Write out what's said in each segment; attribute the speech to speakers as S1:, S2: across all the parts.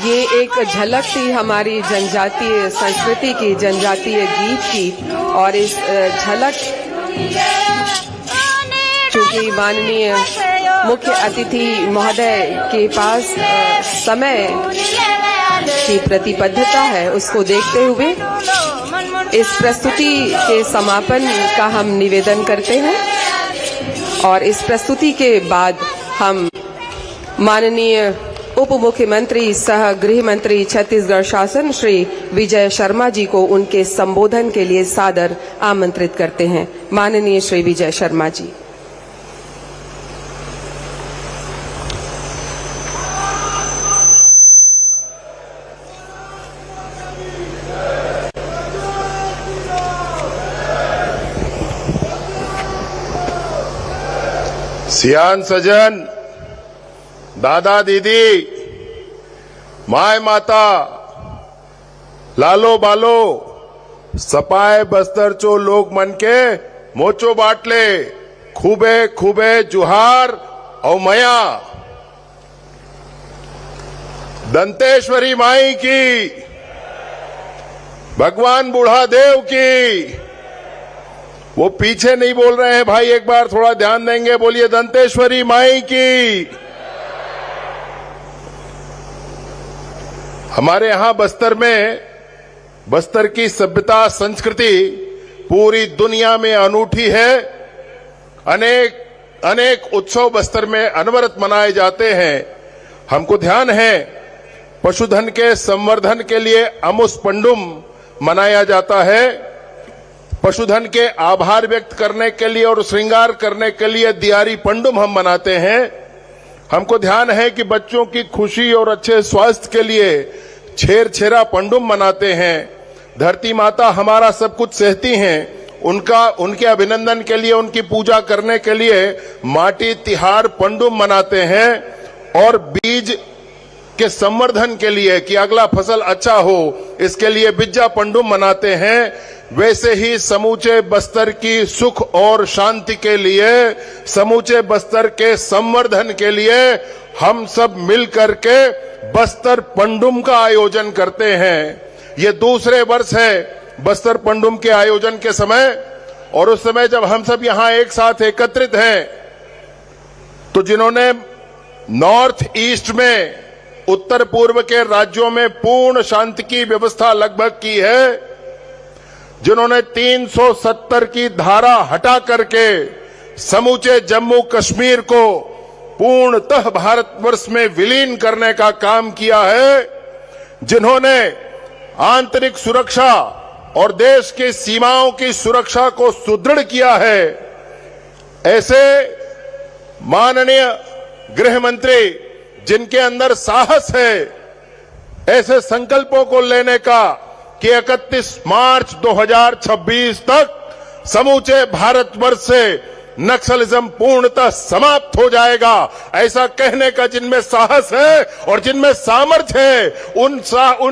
S1: ये एक झलक थी हमारी जनजातीय संस्कृति की, जनजातीय गीत की। और इस झलक, चूंकि माननीय मुख्य अतिथि महोदय के पास समय की प्रतिबद्धता है, उसको देखते हुए इस प्रस्तुति के समापन का हम निवेदन करते हैं। और इस प्रस्तुति के बाद हम माननीय उप मुख्यमंत्री सह गृह मंत्री छत्तीसगढ़ शासन श्री विजय शर्मा जी को उनके संबोधन के लिए सादर आमंत्रित करते हैं। माननीय श्री विजय शर्मा जी।
S2: सियान सजन, दादा दीदी, माय माता, लालो बालो, सपाए बस्तर चो लोग मन के मोचो बाटले, खूबे खूबे जुहार और मया। दंतेश्वरी माई की, भगवान बूढ़ा देव की। वो पीछे नहीं बोल रहे हैं भाई, एक बार थोड़ा ध्यान देंगे, बोलिए दंतेश्वरी माई की। हमारे यहां बस्तर में, बस्तर की सभ्यता संस्कृति पूरी दुनिया में अनूठी है। अनेक उत्सव बस्तर में अनवरत मनाए जाते हैं। हमको ध्यान है, पशुधन के संवर्धन के लिए अमुस पंडुम मनाया जाता है। पशुधन के आभार व्यक्त करने के लिए और श्रृंगार करने के लिए दियारी पंडुम हम मनाते हैं। हमको ध्यान है कि बच्चों की खुशी और अच्छे स्वास्थ्य के लिए छेरा पंडुम मनाते हैं। धरती माता हमारा सब कुछ सहती हैं, उनके अभिनंदन के लिए, उनकी पूजा करने के लिए माटी तिहार पंडुम मनाते हैं। और बीज के संवर्धन के लिए कि अगला फसल अच्छा हो, इसके लिए बिज्जा पंडुम मनाते हैं। वैसे ही समूचे बस्तर की सुख और शांति के लिए, समूचे बस्तर के संवर्धन के लिए हम सब मिलकर के बस्तर पंडुम का आयोजन करते हैं। ये दूसरे वर्ष है बस्तर पंडुम के आयोजन के समय। और उस समय जब हम सब यहां एक साथ एकत्रित हैं, तो जिन्होंने नॉर्थ ईस्ट में, उत्तर पूर्व के राज्यों में पूर्ण शांति की व्यवस्था लगभग की है, जिन्होंने 370 की धारा हटा करके समूचे जम्मू कश्मीर को पूर्णतः भारतवर्ष में विलीन करने का काम किया है, जिन्होंने आंतरिक सुरक्षा और देश की सीमाओं की सुरक्षा को सुदृढ़ किया है, ऐसे माननीय गृह मंत्री जिनके अंदर साहस है, ऐसे संकल्पों को लेने का कि 31 मार्च 2026 तक समूचे भारतवर्ष से नक्सलिज्म पूर्णतः समाप्त हो जाएगा, ऐसा कहने का जिनमें साहस है और जिनमें सामर्थ्य है, उन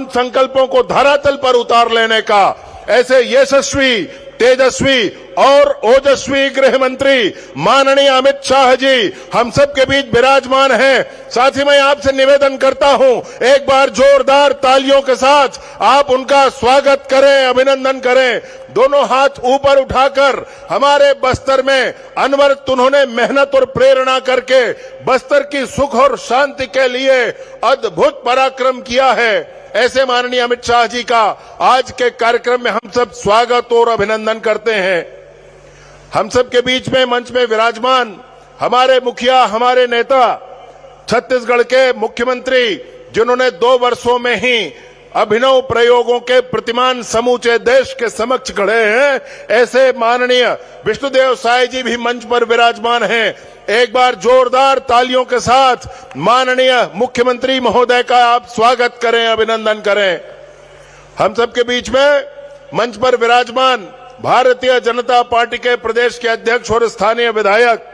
S2: संकल्पों को धरातल पर उतार लेने का ऐसे यशस्वी, तेजस्वी और ओजस्वी गृह मंत्री माननीय अमित शाह जी हम सब के बीच विराजमान हैं। साथ ही मैं आपसे निवेदन करता हूं, एक बार जोरदार तालियों के साथ आप उनका स्वागत करें, अभिनंदन करें। दोनों हाथ ऊपर उठाकर हमारे बस्तर में अनवरत उन्होंने मेहनत और प्रेरणा करके बस्तर की सुख और शांति के लिए अद्भुत पराक्रम किया है। ऐसे माननीय अमित शाह जी का आज के कार्यक्रम में हम सब स्वागत और अभिनंदन करते हैं। हम सब के बीच में मंच में विराजमान हमारे मुखिया, हमारे नेता, छत्तीसगढ़ के मुख्यमंत्री, जिन्होंने 2 वर्षों में ही अभिनव प्रयोगों के प्रतिमान समूचे देश के समक्ष खड़े हैं, ऐसे माननीय विष्णुदेव साय जी भी मंच पर विराजमान हैं। एक बार जोरदार तालियों के साथ माननीय मुख्यमंत्री महोदय का आप स्वागत करें, अभिनंदन करें। हम सबके बीच में मंच पर विराजमान भारतीय जनता पार्टी के प्रदेश के अध्यक्ष और स्थानीय विधायक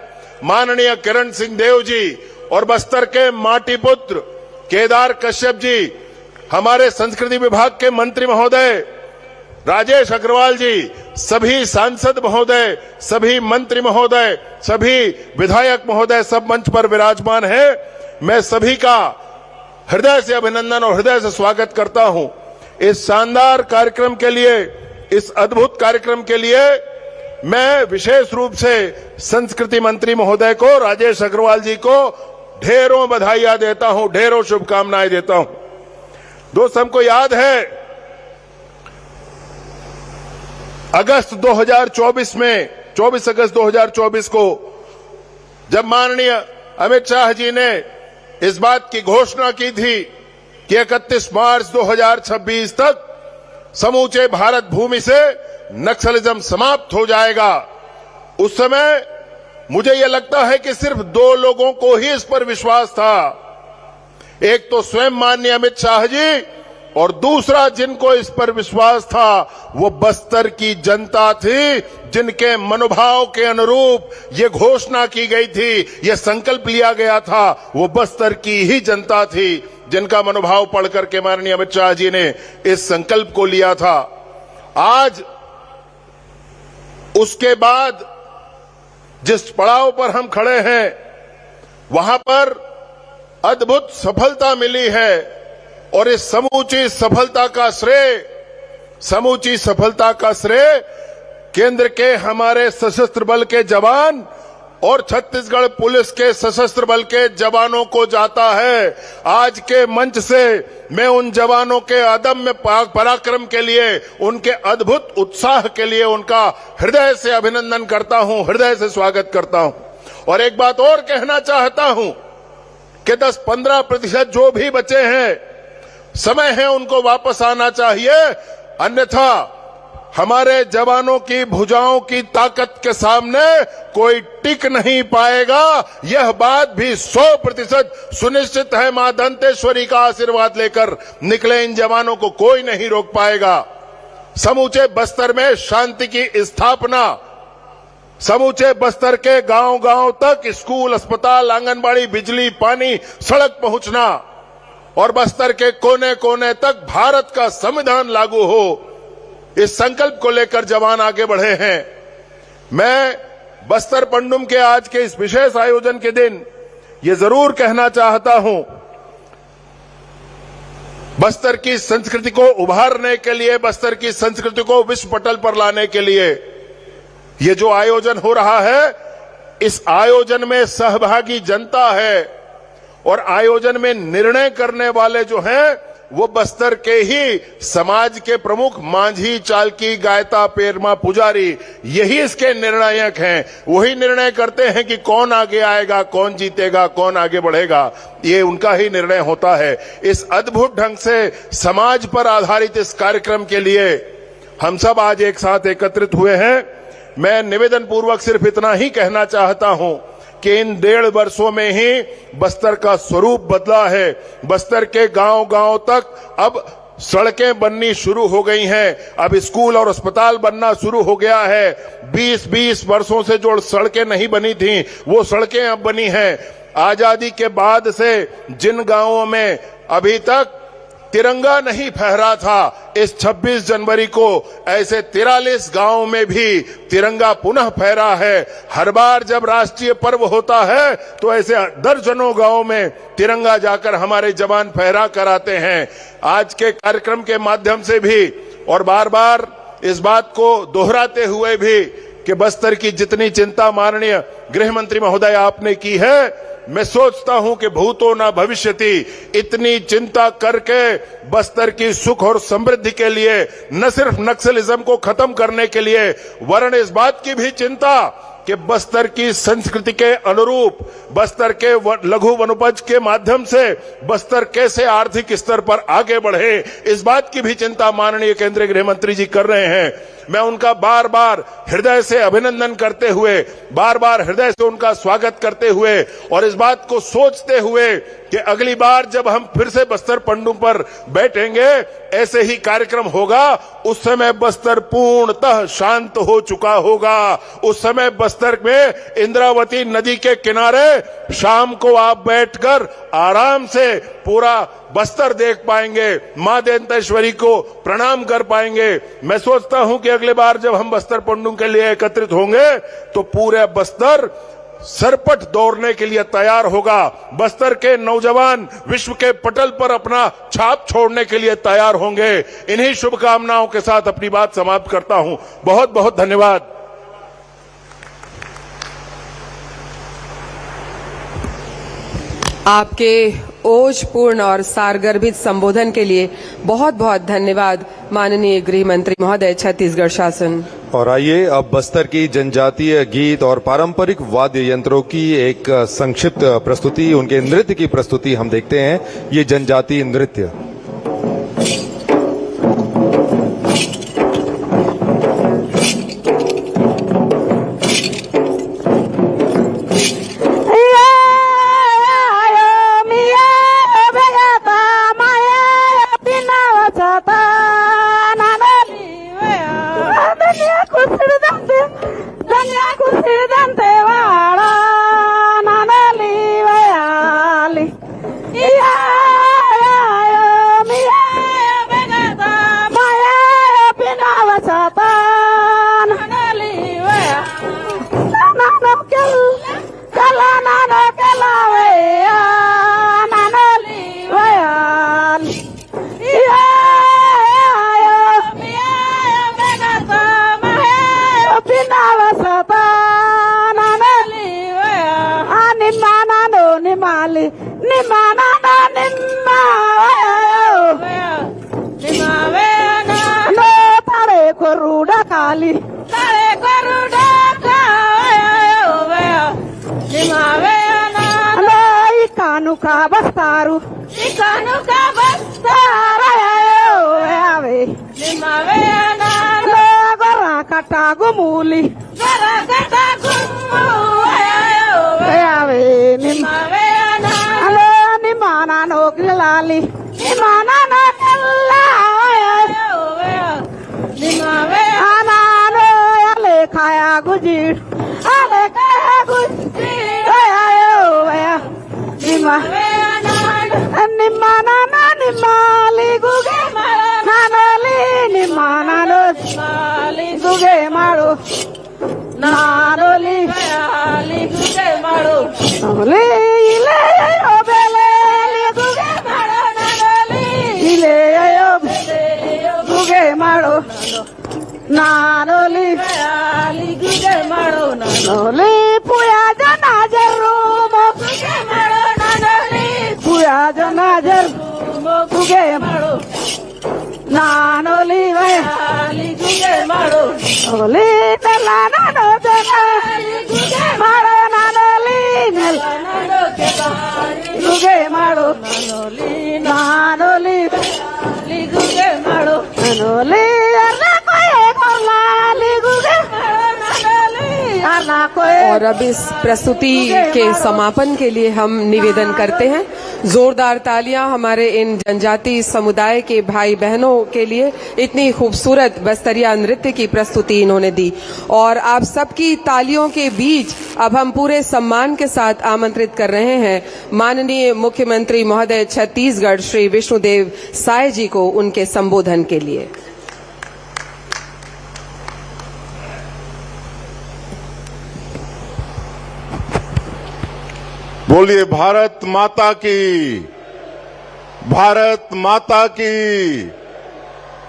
S2: माननीय किरण सिंह देव जी और बस्तर के माटी पुत्र केदार कश्यप जी, हमारे संस्कृति विभाग के मंत्री महोदय राजेश अग्रवाल जी, सभी सांसद महोदय, सभी मंत्री महोदय, सभी विधायक महोदय सब मंच पर विराजमान है। मैं सभी का हृदय से अभिनंदन और हृदय से स्वागत करता हूं। इस शानदार कार्यक्रम के लिए, इस अद्भुत कार्यक्रम के लिए मैं विशेष रूप से संस्कृति मंत्री महोदय को, राजेश अग्रवाल जी को ढेरों बधाइयां देता हूं, ढेरों शुभकामनाएं देता हूं। दोस्त, हमको याद है अगस्त 2024 में, 24 अगस्त 2024 को जब माननीय अमित शाह जी ने इस बात की घोषणा की थी कि 31 मार्च 2026 तक समूचे भारत भूमि से नक्सलिज्म समाप्त हो जाएगा, उस समय मुझे यह लगता है कि सिर्फ 2 लोगों को ही इस पर विश्वास था। एक तो स्वयं माननीय अमित शाह जी और दूसरा जिनको इस पर विश्वास था वो बस्तर की जनता थी, जिनके मनोभाव के अनुरूप ये घोषणा की गई थी, ये संकल्प लिया गया था, वो बस्तर की ही जनता थी, जिनका मनोभाव पढ़ करके माननीय अमित शाह जी ने इस संकल्प को लिया था। आज उसके बाद जिस पड़ाव पर हम खड़े हैं वहां पर अद्भुत सफलता मिली है और इस समूची सफलता का श्रेय केंद्र के हमारे सशस्त्र बल के जवान और छत्तीसगढ़ पुलिस के सशस्त्र बल के जवानों को जाता है। आज के मंच से मैं उन जवानों के अदम्य पराक्रम के लिए, उनके अद्भुत उत्साह के लिए उनका हृदय से अभिनंदन करता हूं, हृदय से स्वागत करता हूं। और एक बात और कहना चाहता हूं कि 10-15% जो भी बचे हैं, समय है उनको वापस आना चाहिए, अन्यथा हमारे जवानों की भुजाओं की ताकत के सामने कोई टिक नहीं पाएगा। यह बात भी 100% सुनिश्चित है। मां दंतेश्वरी का आशीर्वाद लेकर निकले इन जवानों को कोई नहीं रोक पाएगा। समूचे बस्तर में शांति की स्थापना, समूचे बस्तर के गांव-गांव तक स्कूल, अस्पताल, आंगनबाड़ी, बिजली, पानी, सड़क पहुंचना और बस्तर के कोने-कोने तक भारत का संविधान लागू हो, इस संकल्प को लेकर जवान आगे बढ़े हैं। मैं बस्तर पंडुम के आज के इस विशेष आयोजन के दिन ये जरूर कहना चाहता हूं, बस्तर की संस्कृति को उभारने के लिए, बस्तर की संस्कृति को विश्व पटल पर लाने के लिए ये जो आयोजन हो रहा है, इस आयोजन में सहभागी जनता है और आयोजन में निर्णय करने वाले जो हैं वो बस्तर के ही समाज के प्रमुख मांझी, चालकी, गायता, पेरमा, पुजारी, यही इसके निर्णायक हैं। वही निर्णय करते हैं कि कौन आगे आएगा, कौन जीतेगा, कौन आगे बढ़ेगा, ये उनका ही निर्णय होता है। इस अद्भुत ढंग से समाज पर आधारित इस कार्यक्रम के लिए हम सब आज एक साथ एकत्रित हुए हैं। मैं निवेदन पूर्वक सिर्फ इतना ही कहना चाहता हूं कि इन 1.5 वर्षों में ही बस्तर का स्वरूप बदला है। बस्तर के गांव-गांव तक अब सड़कें बननी शुरू हो गई हैं, अब स्कूल और अस्पताल बनना शुरू हो गया है। 20-20 वर्षों से जो सड़कें नहीं बनी थीं, वो सड़कें अब बनी हैं। आजादी के बाद से जिन गांवों में अभी तक तिरंगा नहीं फहरा था, इस 26 जनवरी को ऐसे 43 गांवों में भी तिरंगा पुनः फहरा है। हर बार जब राष्ट्रीय पर्व होता है तो ऐसे दर्जनों गांवों में तिरंगा जाकर हमारे जवान फहरा कर आते हैं। आज के कार्यक्रम के माध्यम से भी और बार बार इस बात को दोहराते हुए भी कि बस्तर की जितनी चिंता माननीय गृह मंत्री महोदय आपने की है, मैं सोचता हूं कि भूतो न भविष्यति, इतनी चिंता करके बस्तर की सुख और समृद्धि के लिए, न सिर्फ नक्सलिज्म को खत्म करने के लिए, वरन इस बात की भी चिंता कि बस्तर की संस्कृति के अनुरूप बस्तर के लघु वनोपज के माध्यम से बस्तर कैसे आर्थिक स्तर पर आगे बढ़े, इस बात की भी चिंता माननीय केंद्रीय गृह मंत्री जी कर रहे हैं। मैं उनका बार बार हृदय से अभिनंदन करते हुए, बार बार हृदय से उनका स्वागत करते हुए और इस बात को सोचते हुए कि अगली बार जब हम फिर से बस्तर पंडुम पर बैठेंगे, ऐसे ही कार्यक्रम होगा, उस समय बस्तर पूर्णतः शांत हो चुका होगा। उस समय बस्तर में इंद्रावती नदी के किनारे शाम को आप बैठकर आराम से पूरा बस्तर देख पाएंगे, मां दंतेश्वरी को प्रणाम कर पाएंगे। मैं सोचता हूं कि अगले बार जब हम बस्तर पंडुम के लिए एकत्रित होंगे तो पूरे बस्तर सरपट दौड़ने के लिए तैयार होगा। बस्तर के नौजवान विश्व के पटल पर अपना छाप छोड़ने के लिए तैयार होंगे। इन्हीं शुभकामनाओं के साथ अपनी बात समाप्त करता हूं। बहुत बहुत धन्यवाद।
S1: आपके ओजपूर्ण और सारगर्भित संबोधन के लिए बहुत बहुत धन्यवाद माननीय गृह मंत्री महोदय, छत्तीसगढ़ शासन।
S3: और आइए अब बस्तर की जनजातीय गीत और पारंपरिक वाद्य यंत्रों की एक संक्षिप्त प्रस्तुति, उनके नृत्य की प्रस्तुति हम देखते हैं। ये जनजातीय नृत्य
S1: और अब इस प्रस्तुति के समापन के लिए हम निवेदन करते हैं जोरदार तालियां हमारे इन जनजातीय समुदाय के भाई बहनों के लिए। इतनी खूबसूरत बस्तरिया नृत्य की प्रस्तुति इन्होंने दी और आप सबकी तालियों के बीच अब हम पूरे सम्मान के साथ आमंत्रित कर रहे हैं माननीय मुख्यमंत्री महोदय छत्तीसगढ़ श्री विष्णुदेव साय जी को उनके संबोधन के लिए।
S2: बोलिए भारत माता की, भारत माता की,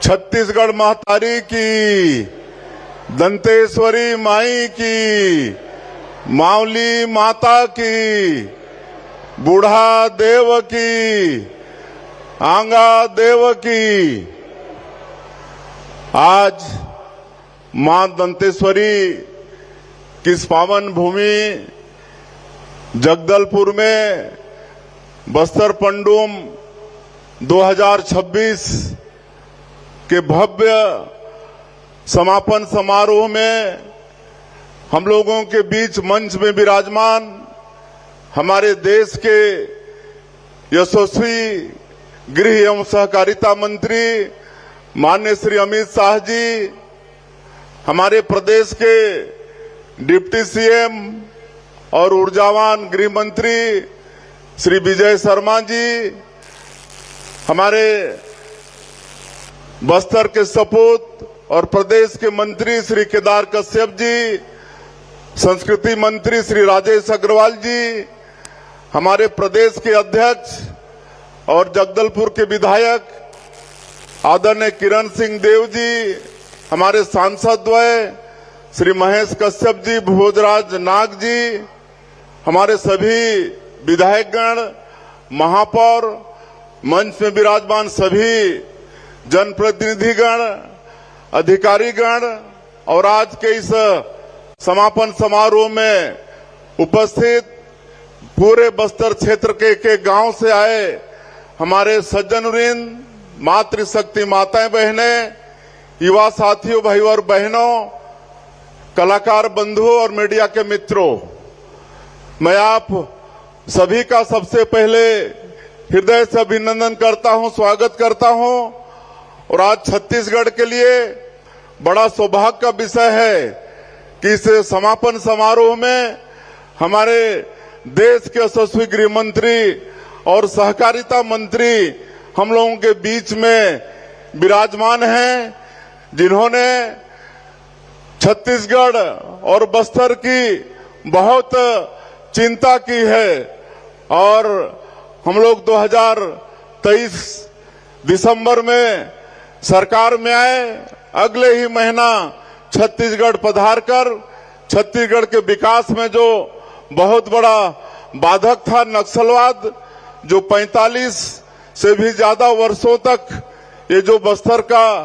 S2: छत्तीसगढ़ महतारी की, दंतेश्वरी माई की, मावली माता की, बूढ़ा देव की, आंगा देव की। आज मां दंतेश्वरी की इस पावन भूमि जगदलपुर में बस्तर पंडुम 2026 के भव्य समापन समारोह में हम लोगों के बीच मंच में विराजमान हमारे देश के यशस्वी गृह एवं सहकारिता मंत्री माननीय श्री अमित शाह जी, हमारे प्रदेश के डिप्टी सीएम और ऊर्जावान गृह मंत्री श्री विजय शर्मा जी, हमारे बस्तर के सपूत
S4: और प्रदेश के मंत्री श्री केदार कश्यप जी, संस्कृति मंत्री श्री राजेश अग्रवाल जी, हमारे प्रदेश के अध्यक्ष और जगदलपुर के विधायक आदरणीय किरण सिंह देव जी, हमारे सांसद द्वय श्री महेश कश्यप जी, भोजराज नाग जी, हमारे सभी विधायकगण, महापौर, मंच में विराजमान सभी जनप्रतिनिधिगण, अधिकारीगण और आज के इस समापन समारोह में उपस्थित पूरे बस्तर क्षेत्र के गांव से आए हमारे सज्जनवृंद, मातृशक्ति माताएं बहनें, युवा साथियों, भाई और बहनों, कलाकार बंधुओं और मीडिया के मित्रों, मैं आप सभी का सबसे पहले हृदय से अभिनंदन करता हूं, स्वागत करता हूं। और आज छत्तीसगढ़ के लिए बड़ा सौभाग्य का विषय है कि इस समापन समारोह में हमारे देश के यशस्वी गृह मंत्री और सहकारिता मंत्री हम लोगों के बीच में विराजमान हैं, जिन्होंने छत्तीसगढ़ और बस्तर की बहुत चिंता की है। और हम लोग 2023 दिसंबर में सरकार में आए, अगले ही महीना छत्तीसगढ़ पधार कर छत्तीसगढ़ के विकास में जो बहुत बड़ा बाधक था नक्सलवाद, जो 45 से भी ज्यादा वर्षों तक ये जो बस्तर का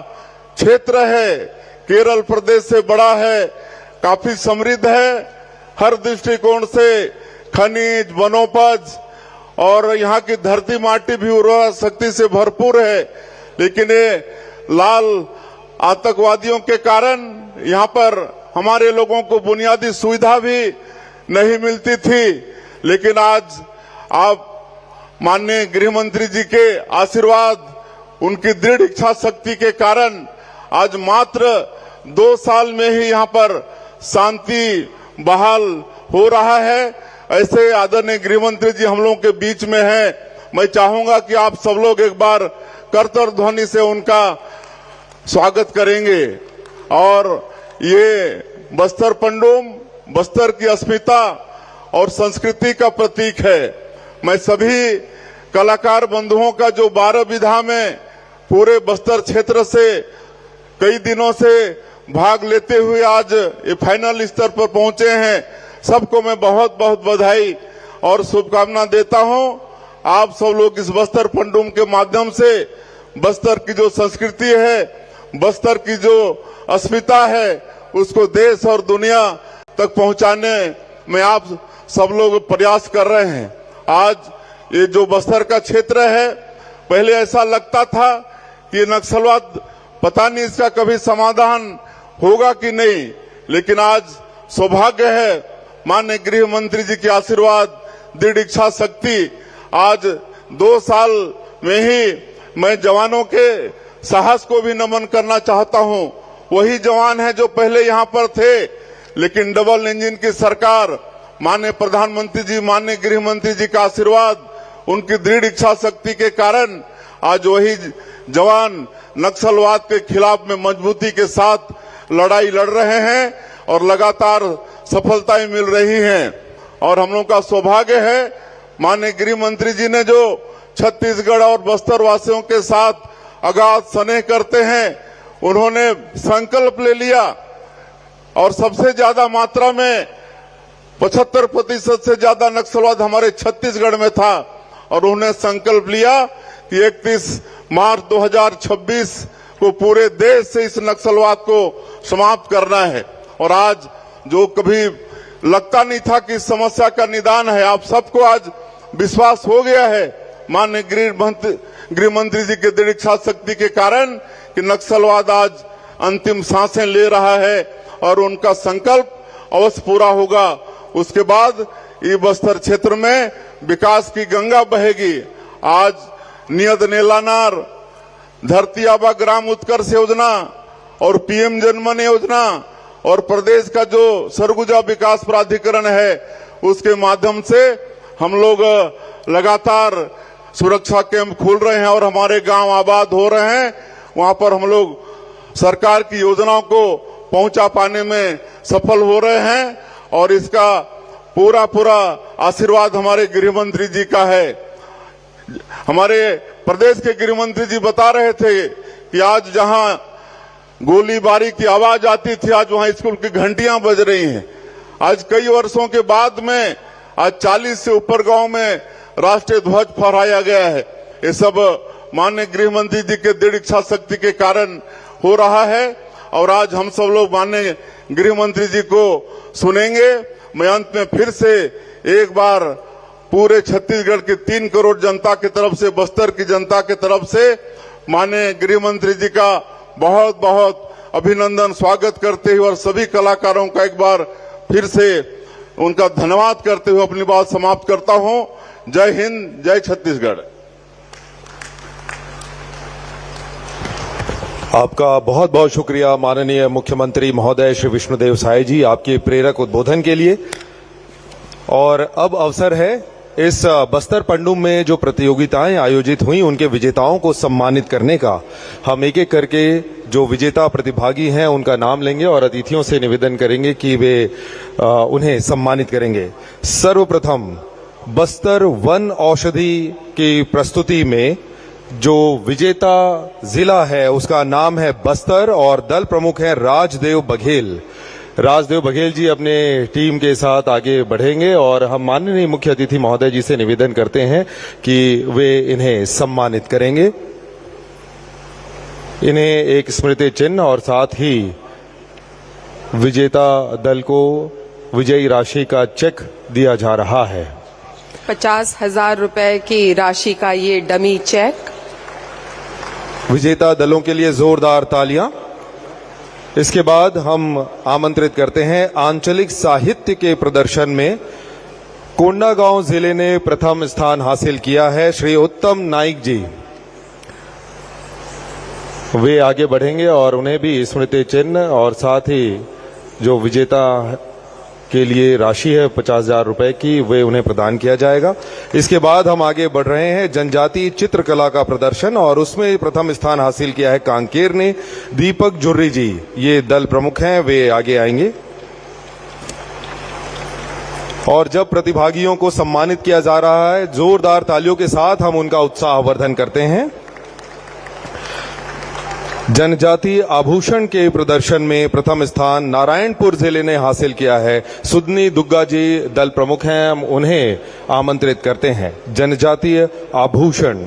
S4: क्षेत्र है, केरल प्रदेश से बड़ा है, काफी समृद्ध है, हर दृष्टिकोण से खनिज, वनोपज और यहाँ की धरती माटी भी उर्वरा शक्ति से भरपूर है। लेकिन ये लाल आतंकवादियों के कारण यहाँ पर हमारे लोगों को बुनियादी सुविधा भी नहीं मिलती थी। लेकिन आज आप माननीय गृह मंत्री जी के आशीर्वाद, उनकी दृढ़ इच्छा शक्ति के कारण आज मात्र 2 साल में ही यहाँ पर शांति बहाल हो रहा है। ऐसे आदरणीय गृह मंत्री जी हम लोगों के बीच में हैं। मैं चाहूंगा कि आप सब लोग एक बार करताल ध्वनि से उनका स्वागत करेंगे। और ये बस्तर पंडुम बस्तर की अस्मिता और संस्कृति का प्रतीक है। मैं सभी कलाकार बंधुओं का जो 12 विधा में पूरे बस्तर क्षेत्र से कई दिनों से भाग लेते हुए आज ये फाइनल स्तर पर पहुंचे हैं, सबको मैं बहुत बहुत बधाई और शुभकामना देता हूं। आप सब लोग इस बस्तर पंडुम के माध्यम से बस्तर की जो संस्कृति है, बस्तर की जो अस्मिता है, उसको देश और दुनिया तक पहुंचाने में आप सब लोग प्रयास कर रहे हैं। आज ये जो बस्तर का क्षेत्र है, पहले ऐसा लगता था कि नक्सलवाद पता नहीं इसका कभी समाधान होगा कि नहीं, लेकिन आज सौभाग्य है, माननीय गृह मंत्री जी के आशीर्वाद, दृढ़ इच्छा शक्ति, आज 2 साल में ही मैं जवानों के साहस को भी नमन करना चाहता हूं। वही जवान है जो पहले यहां पर थे, लेकिन डबल इंजन की सरकार, माननीय प्रधानमंत्री जी, माननीय गृह मंत्री जी का आशीर्वाद, उनकी दृढ़ इच्छा शक्ति के कारण आज वही जवान नक्सलवाद के खिलाफ में मजबूती के साथ लड़ाई लड़ रहे हैं और लगातार सफलताएं मिल रही हैं। और हम लोग का सौभाग्य है, माननीय गृह मंत्री जी ने जो छत्तीसगढ़ और बस्तर वासियों के साथ अगाध स्नेह करते हैं, उन्होंने संकल्प ले लिया और सबसे ज्यादा मात्रा में 75% से ज्यादा नक्सलवाद हमारे छत्तीसगढ़ में था। और उन्होंने संकल्प लिया कि 31 मार्च 2026 को पूरे देश से इस नक्सलवाद को समाप्त करना है। और आज जो कभी लगता नहीं था कि इस समस्या का निदान है, आप सबको आज विश्वास हो गया है, माननीय गृह मंत्री जी के दृढ़ इच्छा शक्ति के कारण, कि नक्सलवाद आज अंतिम सांसें ले रहा है और उनका संकल्प अवश्य पूरा होगा। उसके बाद ये बस्तर क्षेत्र में विकास की गंगा बहेगी। आज नियत नेलानार, धरती आबा ग्राम उत्कर्ष योजना और पीएम जनमन योजना और प्रदेश का जो सरगुजा विकास प्राधिकरण है, उसके माध्यम से हम लोग लगातार सुरक्षा कैंप खोल रहे हैं और हमारे गांव आबाद हो रहे हैं। वहां पर हम लोग सरकार की योजनाओं को पहुंचा पाने में सफल हो रहे हैं और इसका पूरा पूरा आशीर्वाद हमारे गृह मंत्री जी का है। हमारे प्रदेश के गृह मंत्री जी बता रहे थे कि आज जहां गोलीबारी की आवाज आती थी, आज वहां स्कूल की घंटियां बज रही हैं। आज कई वर्षों के बाद में आज 40 से ऊपर गांव में राष्ट्रीय ध्वज फहराया गया है। ये सब माननीय गृह मंत्री जी के दृढ़ इच्छा शक्ति के कारण हो रहा है और आज हम सब लोग माननीय गृह मंत्री जी को सुनेंगे। मैं अंत में फिर से एक बार पूरे छत्तीसगढ़ की 3 करोड़ जनता की तरफ से, बस्तर की जनता की तरफ से माननीय गृह मंत्री जी का बहुत बहुत अभिनंदन स्वागत करते हुए और सभी कलाकारों का एक बार फिर से उनका धन्यवाद करते हुए अपनी बात समाप्त करता हूं। जय हिंद, जय छत्तीसगढ़।
S3: आपका बहुत बहुत शुक्रिया माननीय मुख्यमंत्री महोदय श्री विष्णुदेव साय जी, आपके प्रेरक उद्बोधन के लिए। और अब अवसर है इस बस्तर पंडुम में जो प्रतियोगिताएं आयोजित हुई उनके विजेताओं को सम्मानित करने का। हम एक एक करके जो विजेता प्रतिभागी हैं उनका नाम लेंगे और अतिथियों से निवेदन करेंगे कि वे उन्हें सम्मानित करेंगे। सर्वप्रथम बस्तर वन औषधि की प्रस्तुति में जो विजेता जिला है उसका नाम है बस्तर और दल प्रमुख है राजदेव बघेल। राजदेव बघेल जी अपने टीम के साथ आगे बढ़ेंगे और हम माननीय मुख्य अतिथि महोदय जी से निवेदन करते हैं कि वे इन्हें सम्मानित करेंगे। इन्हें एक स्मृति चिन्ह और साथ ही विजेता दल को विजयी राशि का चेक दिया जा रहा है।
S1: 50,000 रुपए की राशि का ये डमी चेक।
S3: विजेता दलों के लिए जोरदार तालियां। इसके बाद हम आमंत्रित करते हैं आंचलिक साहित्य के प्रदर्शन में कोंडागांव जिले ने प्रथम स्थान हासिल किया है श्री उत्तम नाइक जी। वे आगे बढ़ेंगे और उन्हें भी स्मृति चिन्ह और साथ ही जो विजेता के लिए राशि है 50,000 रुपए की वे उन्हें प्रदान किया जाएगा। इसके बाद हम आगे बढ़ रहे हैं जनजातीय चित्रकला का प्रदर्शन और उसमें प्रथम स्थान हासिल किया है कांकेर ने दीपक जुर्री जी। ये दल प्रमुख हैं, वे आगे आएंगे। और जब प्रतिभागियों को सम्मानित किया जा रहा है जोरदार तालियों के साथ हम उनका उत्साहवर्धन करते हैं। जनजातीय आभूषण के प्रदर्शन में प्रथम स्थान नारायणपुर जिले ने हासिल किया है। सुदनी दुग्गा जी दल प्रमुख हैं, हम उन्हें आमंत्रित करते हैं। जनजातीय आभूषण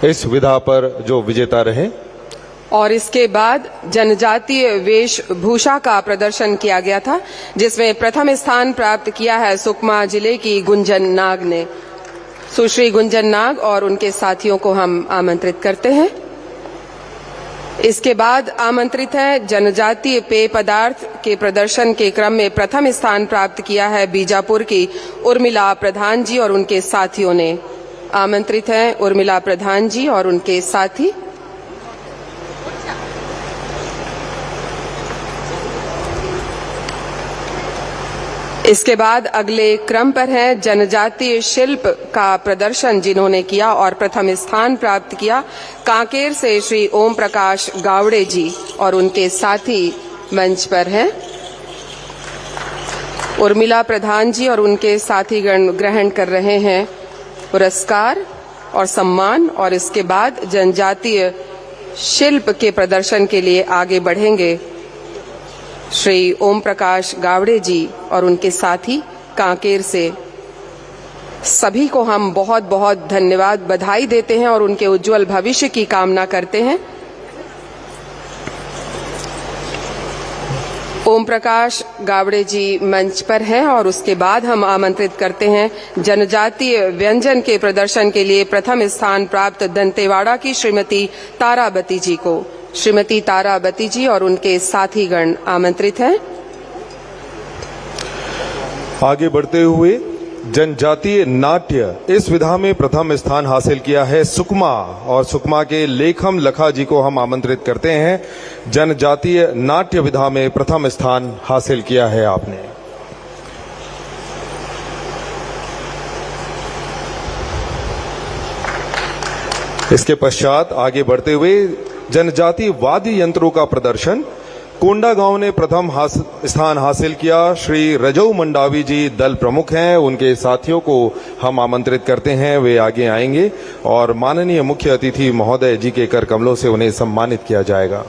S3: इस विधा पर जो विजेता रहे।
S1: और इसके बाद जनजातीय वेशभूषा का प्रदर्शन किया गया था जिसमें प्रथम स्थान प्राप्त किया है सुकमा जिले की गुंजन नाग ने। सुश्री गुंजन नाग और उनके साथियों को हम आमंत्रित करते हैं। इसके बाद आमंत्रित है जनजातीय पेय पदार्थ के प्रदर्शन के क्रम में प्रथम स्थान प्राप्त किया है बीजापुर की उर्मिला प्रधान जी और उनके साथियों ने। आमंत्रित है उर्मिला प्रधान जी और उनके साथी। इसके बाद अगले क्रम पर है जनजातीय शिल्प का प्रदर्शन जिन्होंने किया और प्रथम स्थान प्राप्त किया कांकेर से श्री ओम प्रकाश गावड़े जी और उनके साथी मंच पर हैं। उर्मिला प्रधान जी और उनके साथीगण ग्रहण कर रहे हैं पुरस्कार और सम्मान और इसके बाद जनजातीय शिल्प के प्रदर्शन के लिए आगे बढ़ेंगे श्री ओम प्रकाश गावड़े जी और उनके साथी कांकेर से। सभी को हम बहुत बहुत धन्यवाद बधाई देते हैं और उनके उज्जवल भविष्य की कामना करते हैं। ओम प्रकाश गावड़े जी मंच पर हैं और उसके बाद हम आमंत्रित करते हैं जनजातीय व्यंजन के प्रदर्शन के लिए प्रथम स्थान प्राप्त दंतेवाड़ा की श्रीमती ताराबती जी को। श्रीमती ताराबती जी और उनके साथीगण आमंत्रित हैं।
S3: आगे बढ़ते हुए जनजातीय नाट्य इस विधा में प्रथम स्थान हासिल किया है सुकमा और सुकमा के लेखम लखा जी को हम आमंत्रित करते हैं। जनजातीय नाट्य विधा में प्रथम स्थान हासिल किया है आपने। इसके पश्चात आगे बढ़ते हुए जनजातीय वाद्य यंत्रों का प्रदर्शन। कोंडा गांव ने प्रथम स्थान हासिल किया। श्री रजऊ मंडावी जी दल प्रमुख हैं, उनके साथियों को हम आमंत्रित करते हैं, वे आगे आएंगे और माननीय मुख्य अतिथि महोदय जी के कर कमलों से उन्हें सम्मानित किया जाएगा।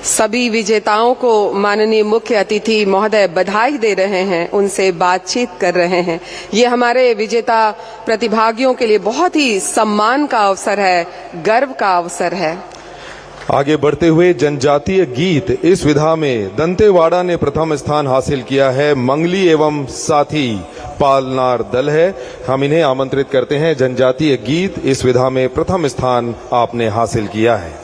S1: सभी विजेताओं को माननीय मुख्य अतिथि महोदय बधाई दे रहे हैं, उनसे बातचीत कर रहे हैं। ये हमारे विजेता प्रतिभागियों के लिए बहुत ही सम्मान का अवसर है, गर्व का अवसर है।
S3: आगे बढ़ते हुए जनजातीय गीत इस विधा में दंतेवाड़ा ने प्रथम स्थान हासिल किया है। मंगली एवं साथी पालनार दल है, हम इन्हें आमंत्रित करते हैं। जनजातीय गीत इस विधा में प्रथम स्थान आपने हासिल किया है।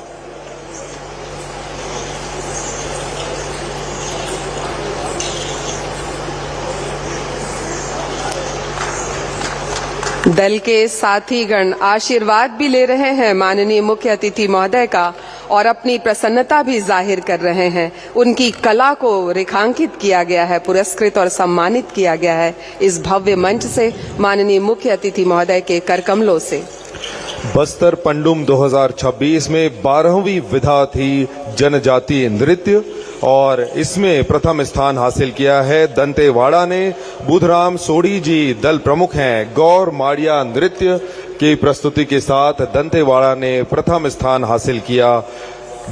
S1: दल के साथीगण आशीर्वाद भी ले रहे हैं माननीय मुख्य अतिथि महोदय का और अपनी प्रसन्नता भी जाहिर कर रहे हैं। उनकी कला को रेखांकित किया गया है, पुरस्कृत और सम्मानित किया गया है इस भव्य मंच से, माननीय मुख्य अतिथि महोदय के कर कमलों से।
S3: बस्तर पंडुम 2026 में 12वीं विधा थी जनजातीय नृत्य और इसमें प्रथम स्थान हासिल किया है दंतेवाड़ा ने। बुधराम सोढ़ी जी दल प्रमुख हैं। गौर माड़िया नृत्य की प्रस्तुति के साथ दंतेवाड़ा ने प्रथम स्थान हासिल किया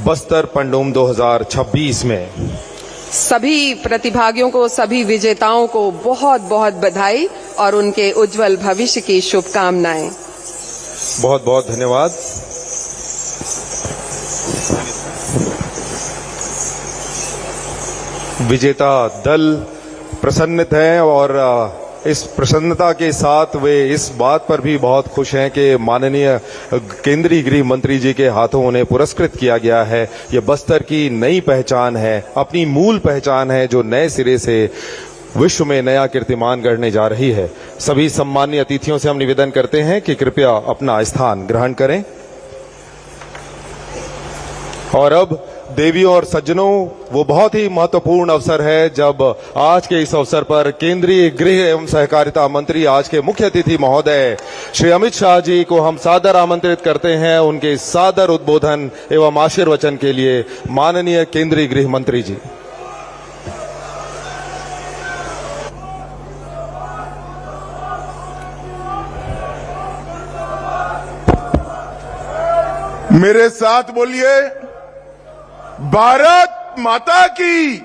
S3: बस्तर पंडुम 2026 में।
S1: सभी प्रतिभागियों को, सभी विजेताओं को बहुत बहुत बधाई और उनके उज्जवल भविष्य की शुभकामनाएं।
S3: बहुत बहुत धन्यवाद। विजेता दल प्रसन्नित हैं और इस प्रसन्नता के साथ वे इस बात पर भी बहुत खुश हैं कि माननीय केंद्रीय गृह मंत्री जी के हाथों उन्हें पुरस्कृत किया गया है। ये बस्तर की नई पहचान है, अपनी मूल पहचान है जो नए सिरे से विश्व में नया कीर्तिमान गढ़ने जा रही है। सभी सम्मानीय अतिथियों से हम निवेदन करते हैं कि कृपया अपना स्थान ग्रहण करें। और अब देवियों और सज्जनों, वो बहुत ही महत्वपूर्ण अवसर है जब आज के इस अवसर पर केंद्रीय गृह एवं सहकारिता मंत्री, आज के मुख्य अतिथि महोदय श्री अमित शाह जी को हम सादर आमंत्रित करते हैं उनके सादर उद्बोधन एवं आशीर्वचन के लिए। माननीय केंद्रीय गृह मंत्री जी।
S4: मेरे साथ बोलिए, भारत माता की।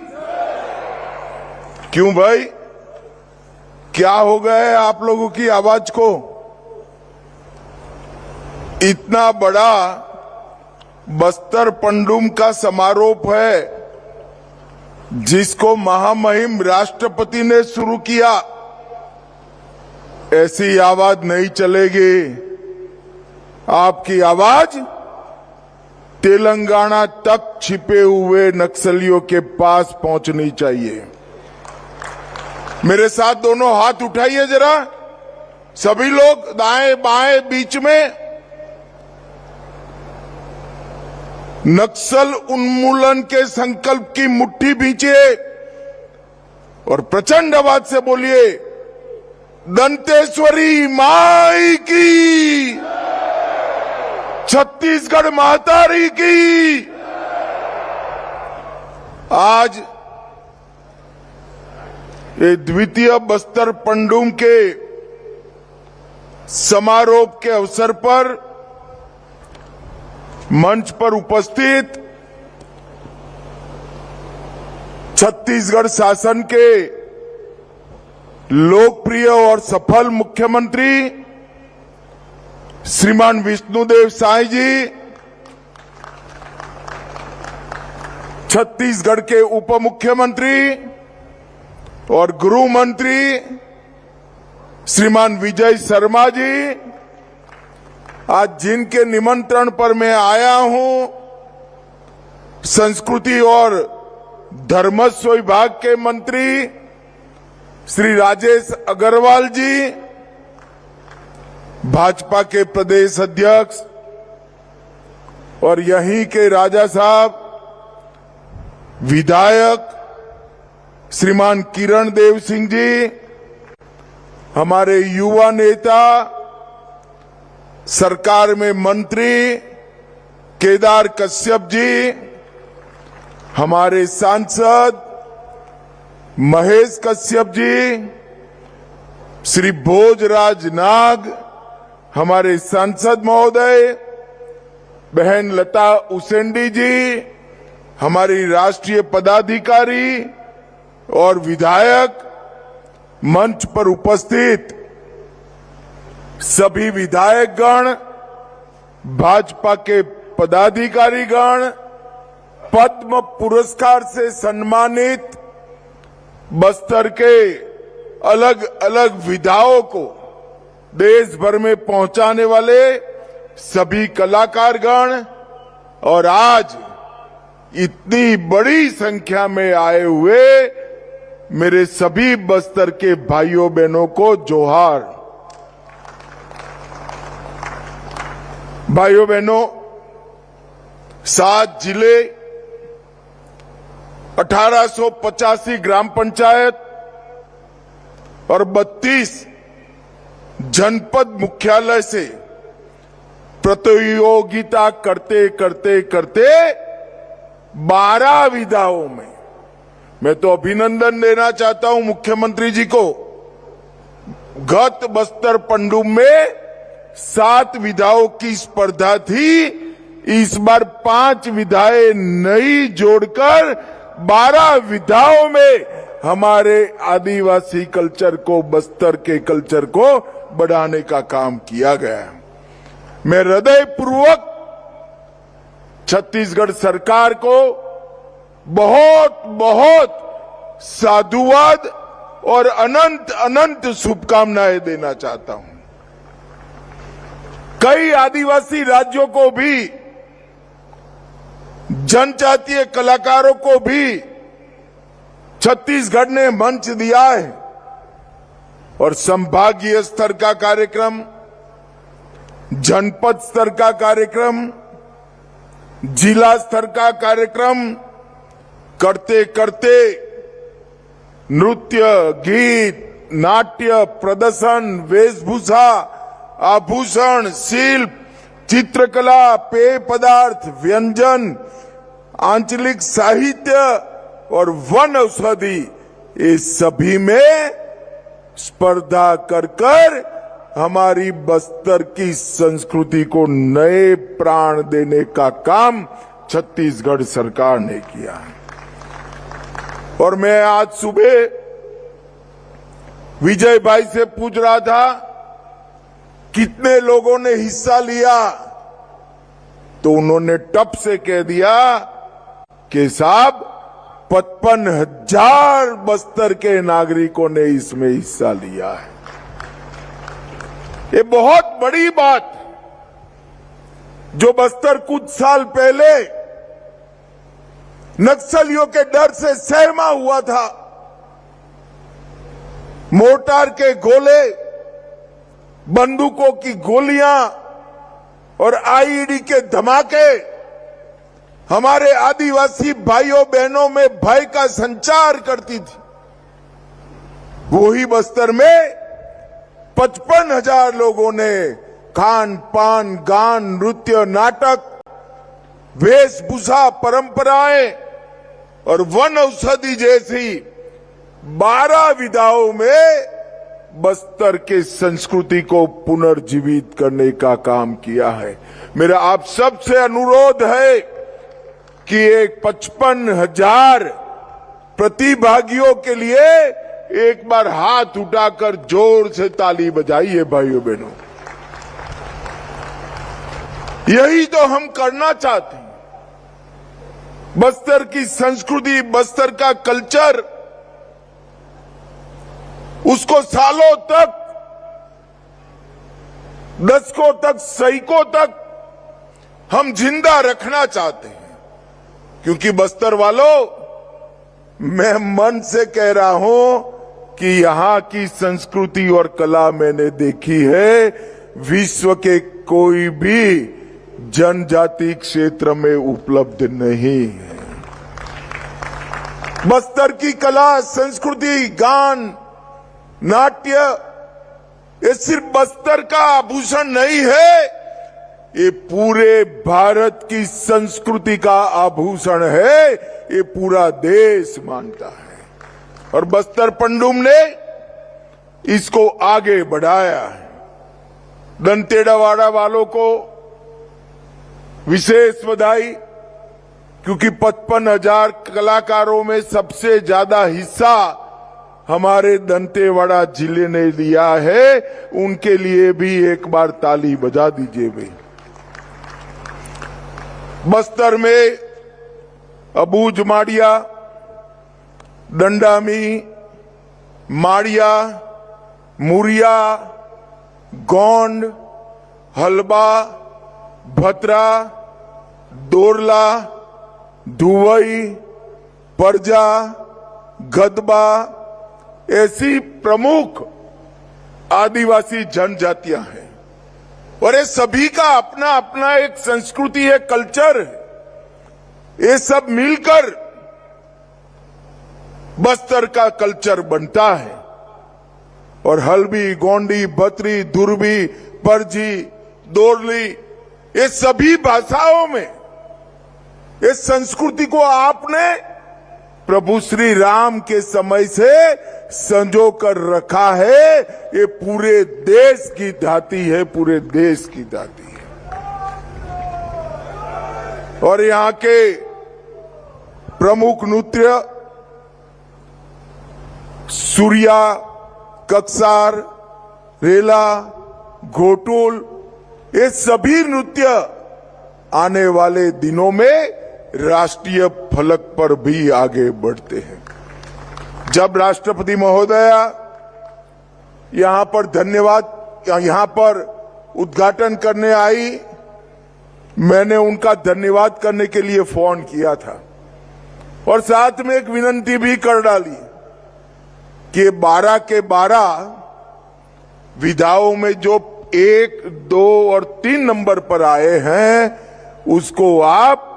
S4: क्यों भाई, क्या हो गया है आप लोगों की आवाज को? इतना बड़ा बस्तर पंडुम का समारोह है जिसको महामहिम राष्ट्रपति ने शुरू किया, ऐसी आवाज नहीं चलेगी। आपकी आवाज तेलंगाना तक छिपे हुए नक्सलियों के पास पहुंचनी चाहिए। मेरे साथ दोनों हाथ उठाइए जरा, सभी लोग दाएं बाएं बीच में। नक्सल उन्मूलन के संकल्प की मुट्ठी भींचिए और प्रचंड आवाज से बोलिए, दंतेश्वरी माई की, छत्तीसगढ़ महातारी की। आज ये द्वितीय बस्तर पंडुम के समारोह के अवसर पर मंच पर उपस्थित छत्तीसगढ़ शासन के लोकप्रिय और सफल मुख्यमंत्री श्रीमान विष्णुदेव साय जी, छत्तीसगढ़ के उप मुख्यमंत्री और गृह मंत्री श्रीमान विजय शर्मा जी, आज जिनके निमंत्रण पर मैं आया हूं, संस्कृति और धर्मस्व विभाग के मंत्री श्री राजेश अग्रवाल जी, भाजपा के प्रदेश अध्यक्ष और यहीं के राजा साहब विधायक श्रीमान किरण देव सिंह जी, हमारे युवा नेता, सरकार में मंत्री केदार कश्यप जी, हमारे सांसद महेश कश्यप जी, श्री भोजराज नाग, हमारे सांसद महोदय, बहन लता उसेंडी जी, हमारी राष्ट्रीय पदाधिकारी और विधायक, मंच पर उपस्थित सभी विधायकगण, भाजपा के पदाधिकारीगण, पद्म पुरस्कार से सम्मानित बस्तर के अलग अलग विधाओं को देश भर में पहुंचाने वाले सभी कलाकारगण और आज इतनी बड़ी संख्या में आए हुए मेरे सभी बस्तर के भाइयों बहनों को जोहार। भाइयों बहनों, 7 जिले, 1885 ग्राम पंचायत और 32 जनपद मुख्यालय से प्रतियोगिता करते करते करते 12 विधाओं में, मैं तो अभिनंदन देना चाहता हूं मुख्यमंत्री जी को। गत बस्तर पंडुम में 7 विधाओं की स्पर्धा थी, इस बार 5 विधाएं नई जोड़कर 12 विधाओं में हमारे आदिवासी कल्चर को, बस्तर के कल्चर को बढ़ाने का काम किया गया है। मैं हृदयपूर्वक छत्तीसगढ़ सरकार को बहुत बहुत साधुवाद और अनंत अनंत शुभकामनाएं देना चाहता हूं। कई आदिवासी राज्यों को भी, जनजातीय कलाकारों को भी छत्तीसगढ़ ने मंच दिया है और संभागीय स्तर का कार्यक्रम, जनपद स्तर का कार्यक्रम, जिला स्तर का कार्यक्रम करते करते नृत्य, गीत, नाट्य, प्रदर्शन, वेशभूषा, आभूषण, शिल्प, चित्रकला, पेय पदार्थ, व्यंजन, आंचलिक साहित्य और वन औषधि, ये सभी में स्पर्धा कर कर हमारी बस्तर की संस्कृति को नए प्राण देने का काम छत्तीसगढ़ सरकार ने किया। और मैं आज सुबह विजय भाई से पूछ रहा था कितने लोगों ने हिस्सा लिया, तो उन्होंने टप से कह दिया कि साहब 55,000 बस्तर के नागरिकों ने इसमें हिस्सा लिया है। ये बहुत बड़ी बात, जो बस्तर कुछ साल पहले नक्सलियों के डर से सहमा हुआ था, मोर्टार के गोले, बंदूकों की गोलियां और आईईडी के धमाके हमारे आदिवासी भाइयों बहनों में भय का संचार करती थी, वही बस्तर में 55,000 लोगों ने खान पान, गान, नृत्य, नाटक, वेशभूषा, परंपराएं और वन औषधि जैसी 12 विधाओं में बस्तर के संस्कृति को पुनर्जीवित करने का काम किया है। मेरा आप सबसे अनुरोध है कि एक 55,000 प्रतिभागियों के लिए एक बार हाथ उठाकर जोर से ताली बजाइए भाइयों बहनों। यही तो हम करना चाहते हैं। बस्तर की संस्कृति, बस्तर का कल्चर, उसको सालों तक, दशकों तक, सैकों तक हम जिंदा रखना चाहते हैं। क्योंकि बस्तर वालों, मैं मन से कह रहा हूं कि यहां की संस्कृति और कला मैंने देखी है, विश्व के कोई भी जनजाति क्षेत्र में उपलब्ध नहीं है। बस्तर की कला, संस्कृति, गान, नाट्य, ये सिर्फ बस्तर का आभूषण नहीं है, ये पूरे भारत की संस्कृति का आभूषण है, ये पूरा देश मानता है। और बस्तर पंडुम ने इसको आगे बढ़ाया है। दंतेड़ावाड़ा वालों को विशेष बधाई, क्योंकि 55,000 कलाकारों में सबसे ज्यादा हिस्सा हमारे दंतेवाड़ा जिले ने लिया है। उनके लिए भी एक बार ताली बजा दीजिए भाई। बस्तर में अबूझ माड़िया, दंडामी, माड़िया, मुरिया, गोंड, हलबा, भतरा, दोरला, धुवई, परजा, गदबा ऐसी प्रमुख आदिवासी जनजातियां हैं। और ये सभी का अपना अपना एक संस्कृति है, कल्चर है। ये सब मिलकर बस्तर का कल्चर बनता है। और हल्बी, गोंडी, बतरी, दुर्बी, परजी, दोरली, ये सभी भाषाओं में इस संस्कृति को आपने प्रभु श्री राम के समय से संजो कर रखा है। ये पूरे देश की दाती है, पूरे देश की दाती है। और यहाँ के प्रमुख नृत्य सूर्या, कक्सार, रेला, घोटुल, ये सभी नृत्य आने वाले दिनों में राष्ट्रीय फलक पर भी आगे बढ़ते हैं। जब राष्ट्रपति महोदया यहां पर उद्घाटन करने आई, मैंने उनका धन्यवाद करने के लिए फोन किया था और साथ में एक विनती भी कर डाली कि 12 के 12 विधाओं में जो 1, 2 और 3 नंबर पर आए हैं, उसको आप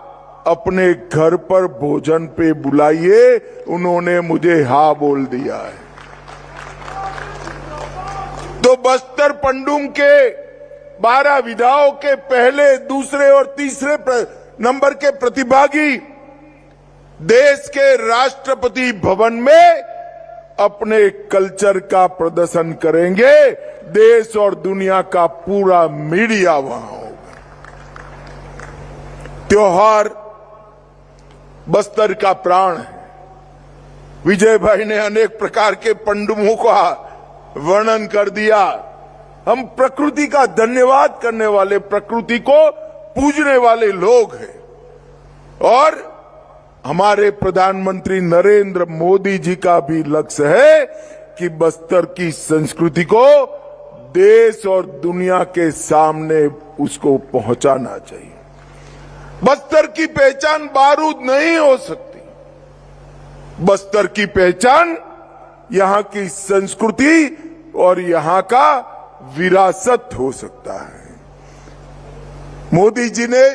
S4: अपने घर पर भोजन पे बुलाइए। उन्होंने मुझे हाँ बोल दिया है। तो बस्तर पंडुम के 12 विधाओं के पहले, दूसरे और तीसरे नंबर के प्रतिभागी देश के राष्ट्रपति भवन में अपने कल्चर का प्रदर्शन करेंगे। देश और दुनिया का पूरा मीडिया वहां होगा। त्योहार बस्तर का प्राण है। विजय भाई ने अनेक प्रकार के पंडुमों का वर्णन कर दिया। हम प्रकृति का धन्यवाद करने वाले, प्रकृति को पूजने वाले लोग हैं। और हमारे प्रधानमंत्री नरेंद्र मोदी जी का भी लक्ष्य है कि बस्तर की संस्कृति को देश और दुनिया के सामने उसको पहुंचाना चाहिए। बस्तर की पहचान बारूद नहीं हो सकती। बस्तर की पहचान यहां की संस्कृति और यहां का विरासत हो सकता है। मोदी जी ने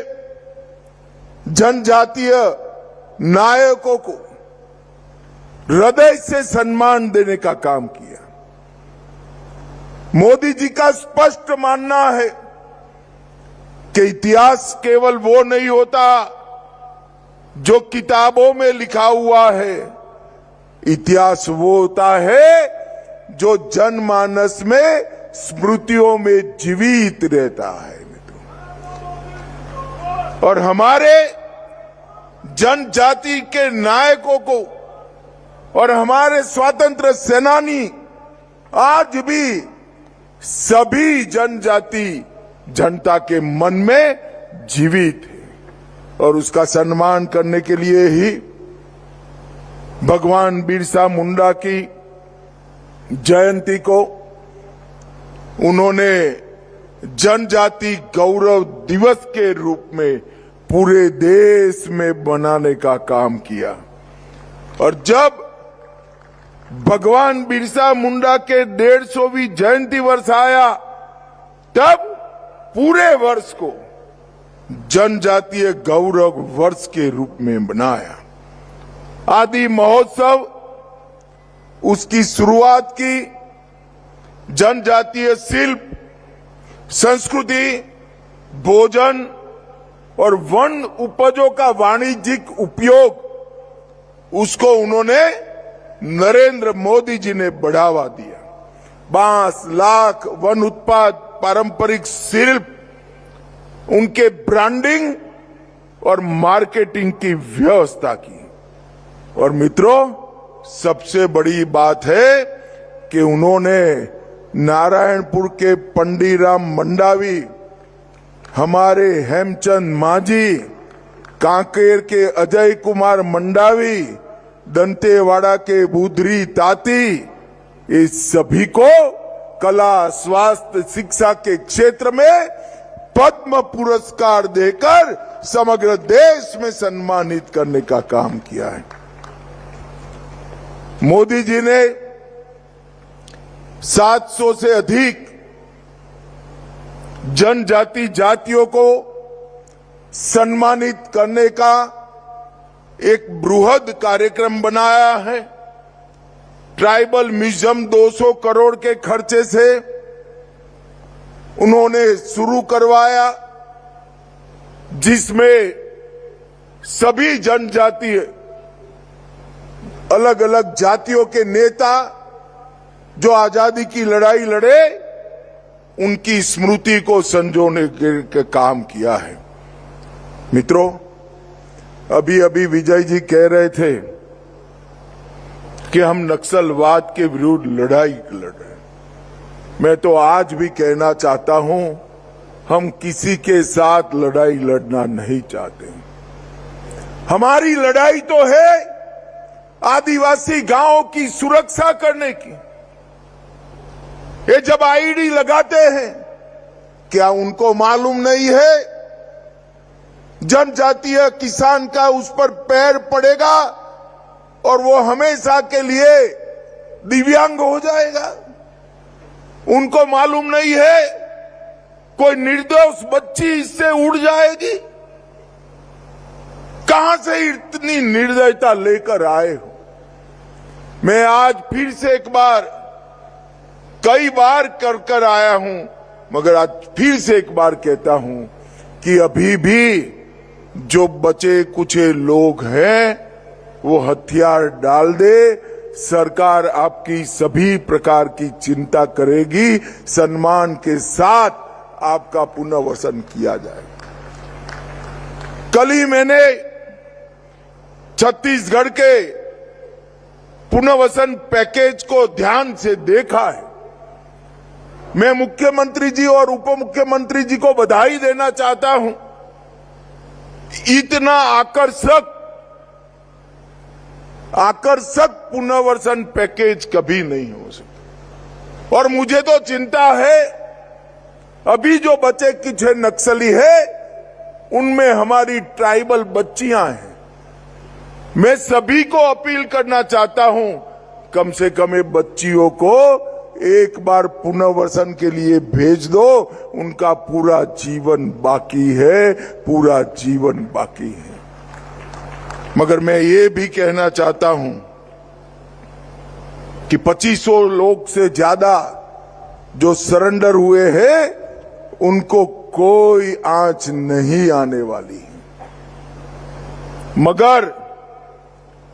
S4: जनजातीय नायकों को हृदय से सम्मान देने का काम किया। मोदी जी का स्पष्ट मानना है कि इतिहास केवल वो नहीं होता जो किताबों में लिखा हुआ है। इतिहास वो होता है जो जनमानस में, स्मृतियों में जीवित रहता है। और हमारे जनजाति के नायकों को और हमारे स्वतंत्र सेनानी आज भी सभी जनता के मन में जीवित है। और उसका सम्मान करने के लिए ही भगवान बिरसा मुंडा की जयंती को उन्होंने जनजाति गौरव दिवस के रूप में पूरे देश में बनाने का काम किया। और जब भगवान बिरसा मुंडा के 150वीं जयंती वर्ष आया, तब पूरे वर्ष को जनजातीय गौरव वर्ष के रूप में बनाया। आदि महोत्सव उसकी शुरुआत की जनजातीय शिल्प, संस्कृति भोजन और वन उपजों का वाणिज्यिक उपयोग उसको उन्होंने नरेंद्र मोदी जी ने बढ़ावा दिया। बांस, लाख, वन उत्पाद, पारंपरिक शिल्प, उनके ब्रांडिंग और मार्केटिंग की व्यवस्था की। और मित्रों, सबसे बड़ी बात है कि उन्होंने नारायणपुर के पंडीराम मंडावी, हमारे हेमचंद मांझी, कांकेर के अजय कुमार मंडावी, दंतेवाड़ा के बुधरी ताती, इस सभी को कला, स्वास्थ्य, शिक्षा के क्षेत्र में पद्म पुरस्कार देकर समग्र देश में सम्मानित करने का काम किया है। मोदी जी ने 700 से अधिक जनजाति जातियों को सम्मानित करने का एक बृहद कार्यक्रम बनाया है। ट्राइबल म्यूजियम 200 करोड़ के खर्चे से उन्होंने शुरू करवाया, जिसमें सभी जनजाति, अलग अलग जातियों के नेता जो आजादी की लड़ाई लड़े, उनकी स्मृति को संजोने के काम किया है। मित्रों, अभी अभी विजय जी कह रहे थे कि हम नक्सलवाद के विरुद्ध लड़ाई लड़ रहे हैं। मैं तो आज भी कहना चाहता हूं, हम किसी के साथ लड़ाई लड़ना नहीं चाहते। हमारी लड़ाई तो है आदिवासी गांवों की सुरक्षा करने की। ये जब आईडी लगाते हैं, क्या उनको मालूम नहीं है जनजातीय किसान का उस पर पैर पड़ेगा और वो हमेशा के लिए दिव्यांग हो जाएगा? उनको मालूम नहीं है कोई निर्दोष बच्ची इससे उड़ जाएगी? कहां से इतनी निर्दयता लेकर आए हो? मैं आज फिर से एक बार, कई बार कर आया हूं, मगर आज फिर से एक बार कहता हूं कि अभी भी जो बचे कुछे लोग हैं वो हथियार डाल दे, सरकार आपकी सभी प्रकार की चिंता करेगी, सम्मान के साथ आपका पुनर्वसन किया जाएगा। कल ही मैंने छत्तीसगढ़ के पुनर्वसन पैकेज को ध्यान से देखा है। मैं मुख्यमंत्री जी और उप मुख्यमंत्री जी को बधाई देना चाहता हूं। इतना आकर्षक पुनर्वसन पैकेज कभी नहीं हो सकता। और मुझे तो चिंता है, अभी जो बचे कुछ नक्सली है उनमें हमारी ट्राइबल बच्चियां हैं। मैं सभी को अपील करना चाहता हूं, कम से कम ये बच्चियों को एक बार पुनर्वसन के लिए भेज दो। उनका पूरा जीवन बाकी है, पूरा जीवन बाकी है। मगर मैं ये भी कहना चाहता हूं कि 2500 लोग से ज्यादा जो सरेंडर हुए हैं, उनको कोई आंच नहीं आने वाली है। मगर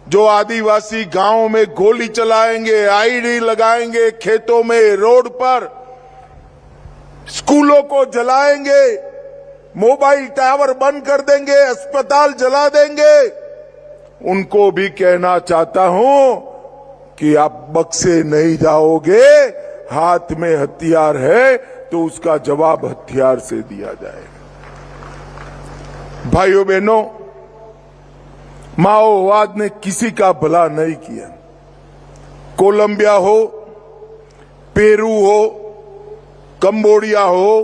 S4: जो आदिवासी गांव में गोली चलाएंगे, आईडी लगाएंगे, खेतों में, रोड पर, स्कूलों को जलाएंगे, मोबाइल टावर बंद कर देंगे, अस्पताल जला देंगे, उनको भी कहना चाहता हूं कि आप बख्शे नहीं जाओगे। हाथ में हथियार है तो उसका जवाब हथियार से दिया जाएगा। भाइयों बहनों, माओवाद ने किसी का भला नहीं किया। कोलंबिया हो, पेरू हो, कंबोडिया हो,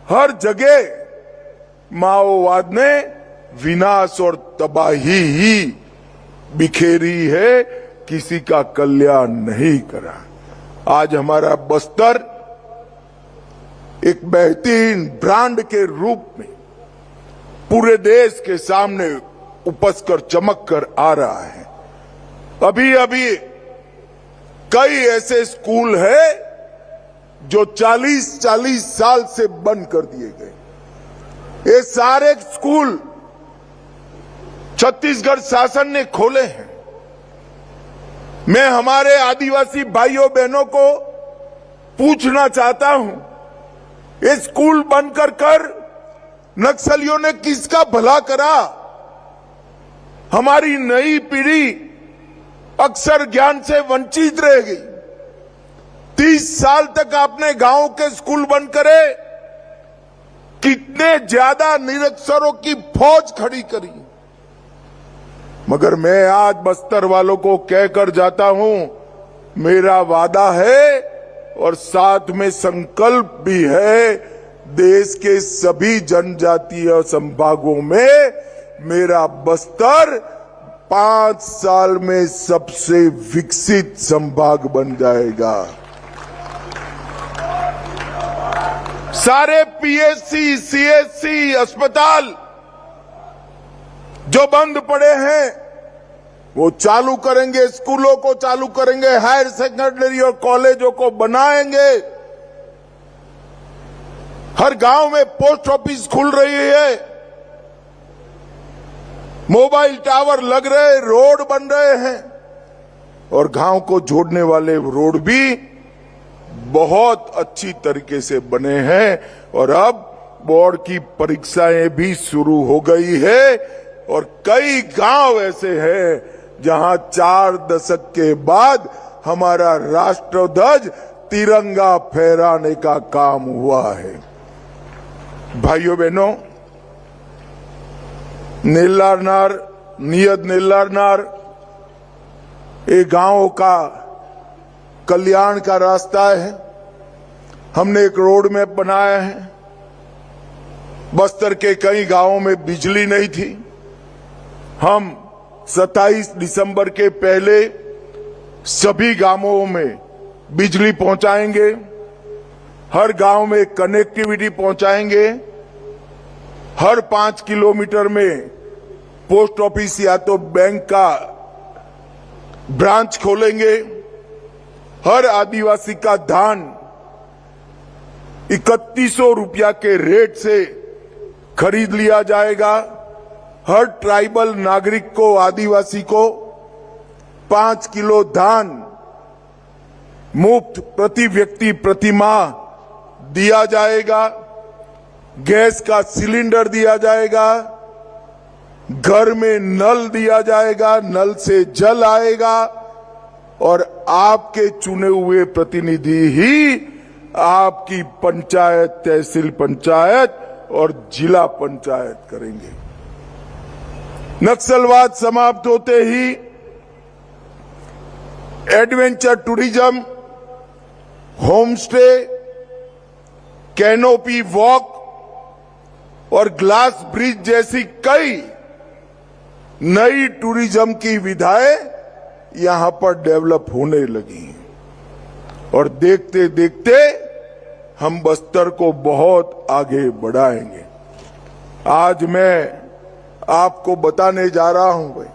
S4: हर जगह माओवाद ने विनाश और तबाही ही बिखेरी है, किसी का कल्याण नहीं करा। आज हमारा बस्तर एक बेहतरीन ब्रांड के रूप में पूरे देश के सामने उपस कर चमक कर आ रहा है। अभी अभी कई ऐसे स्कूल हैं जो 40-40 साल से बंद कर दिए गए। ये सारे स्कूल छत्तीसगढ़ शासन ने खोले हैं। मैं हमारे आदिवासी भाइयों बहनों को पूछना चाहता हूं, ये स्कूल बनकर कर नक्सलियों ने किसका भला करा? हमारी नई पीढ़ी अक्षर ज्ञान से वंचित रह गई। 30 साल तक आपने गांव के स्कूल बंद करे, कितने ज्यादा निरक्षरों की फौज खड़ी करी। मगर मैं आज बस्तर वालों को कहकर जाता हूं, मेरा वादा है और साथ में संकल्प भी है, देश के सभी जनजातीय संभागों में मेरा बस्तर 5 साल में सबसे विकसित संभाग बन जाएगा। सारे पीएचसी, सीएचसी अस्पताल जो बंद पड़े हैं वो चालू करेंगे, स्कूलों को चालू करेंगे, हायर सेकेंडरी और कॉलेजों को बनाएंगे। हर गांव में पोस्ट ऑफिस खुल रही है, मोबाइल टावर लग रहे, रोड बन रहे हैं और गांव को जोड़ने वाले रोड भी बहुत अच्छी तरीके से बने हैं। और अब बोर्ड की परीक्षाएं भी शुरू हो गई है और कई गांव ऐसे हैं जहां 4 दशक के बाद हमारा राष्ट्रध्वज तिरंगा फहराने का काम हुआ है। भाइयों बहनों, नेल्लारनार, नियत नेल्लारनार ये गांव का कल्याण का रास्ता है। हमने एक रोड मैप बनाया है। बस्तर के कई गांवों में बिजली नहीं थी। हम 27 दिसंबर के पहले सभी गांवों में बिजली पहुंचाएंगे, हर गांव में कनेक्टिविटी पहुंचाएंगे, हर 5 किलोमीटर में पोस्ट ऑफिस या तो बैंक का ब्रांच खोलेंगे, हर आदिवासी का धान 3100 रुपया के रेट से खरीद लिया जाएगा। हर ट्राइबल नागरिक को, आदिवासी को 5 किलो धान मुफ्त प्रति व्यक्ति प्रति माह दिया जाएगा। गैस का सिलेंडर दिया जाएगा, घर में नल दिया जाएगा, नल से जल आएगा और आपके चुने हुए प्रतिनिधि ही आपकी पंचायत, तहसील पंचायत और जिला पंचायत करेंगे। नक्सलवाद समाप्त होते ही adventure tourism, home stay, canopy walk और ग्लास ब्रिज जैसी कई नई टूरिज्म की विधाएं यहां पर डेवलप होने लगी हैं और देखते देखते हम बस्तर को बहुत आगे बढ़ाएंगे। आज मैं आपको बताने जा रहा हूं भाई,